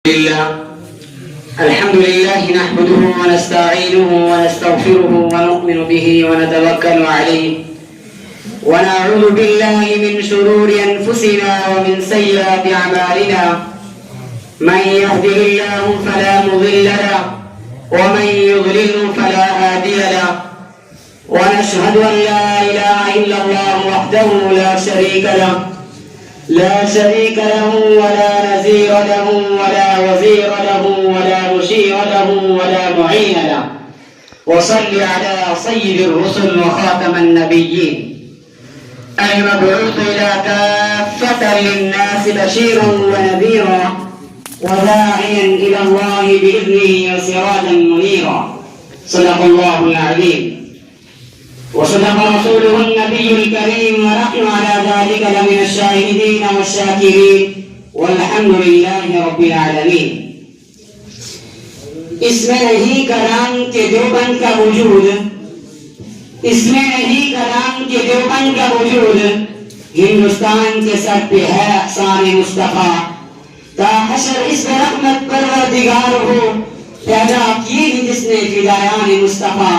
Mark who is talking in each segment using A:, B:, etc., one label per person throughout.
A: الحمد لله نحمده ونستعينه ونستغفره ونؤمن به ونتوكل عليه ونعوذ بالله من شرور أنفسنا ومن سيئات أعمالنا من يهده الله فلا مضل له ومن يضلل فلا هادي له ونشهد أن لا إله إلا الله وحده لا شريك له ولا نذير له ولا وزير له ولا مشير له ولا معين له وصل على سيد الرسل وخاتم النبيين المبعوث إلى كافة للناس بشيرا ونذيرا وداعيا إلى الله بإذنه وسراجا منيرا صدق الله العظيم وصدق رسوله النبي الكريم ونحن على ذلك لمن الشاهدين والشاكرين والحمد لله رب العالمين. اس میں نہیں کلام کے دیوبند کا وجود، اس میں نہیں کلام کے دیوبند کا وجود، ہندوستان کے سر پہ ہے احسان مصطفیٰ. تا حشر اس میں رحمت پروردگار ہو پیدا کیے ہی جس نے فدایان مصطفیٰ.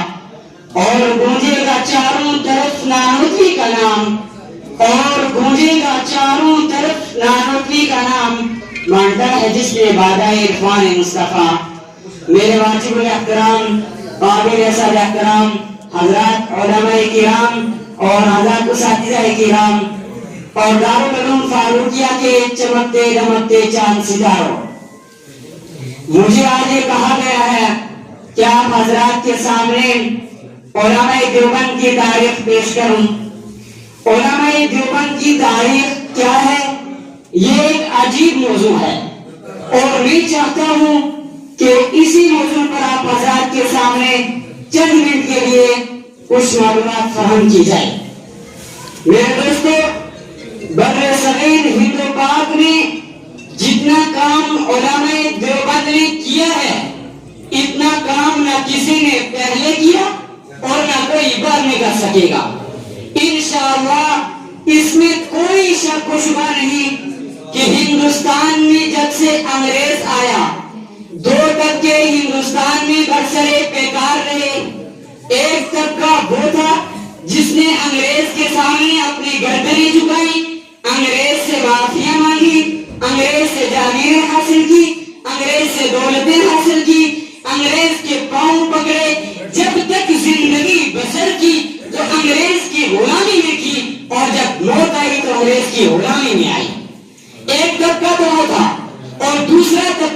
A: اور گونجے گا چاروں طرف نانوتوی کا نام، اور گونجے گا چاروں طرف نانوتوی کا نام، مانتا ہے جس نے بادہ عرفان مصطفیٰ. میرے واجب الاحترام قابل صد احترام حضرات علماء کرام اور حضرات اساتذہ کرام اور دارالعلوم فاروقیہ کے چمکتے دمکتے چاند ستاروں، مجھے آج یہ کہا گیا ہے کہ آپ حضرات کے سامنے علماء دیوبند کی تاریخ پیش کروں. علماء دیوبند کی تاریخ کیا ہے؟ یہ ایک عجیب موضوع ہے اور میں چاہتا ہوں کہ اسی موضوع پر آپ حضرات کے سامنے چند منٹ کے لیے کچھ معلومات فراہم کی جائے. میرے دوستو، بر صغیر ہند و پاک میں جتنا کام علماء دیوبند نے کیا ہے، اتنا کام نہ کسی نے پہلے کیا اور نہ کوئی بعد میں کر سکے گا. انشاءاللہ اس میں کوئی شک و شبہ نہیں کہ ہندوستان میں جب سے انگریز آیا، 2% ہندوستان میں برسرے پیکار رہے. ایک طبقہ وہ تھا جس نے انگریز کے سامنے اپنی گردنیں جھکائی، انگریز سے معافیاں مانگی، انگریز سے جاگیریں حاصل کی، انگریز سے دولتیں حاصل کی، انگریز کے پاؤں پکڑے، جب تک زندگی بسر کی تو انگریز کی غلامی میں کی، اور جب موت آئی تو انگریز کی غلامی میں آئی. ایک طبقہ تو وہ تھا، اور دوسرا طبقہ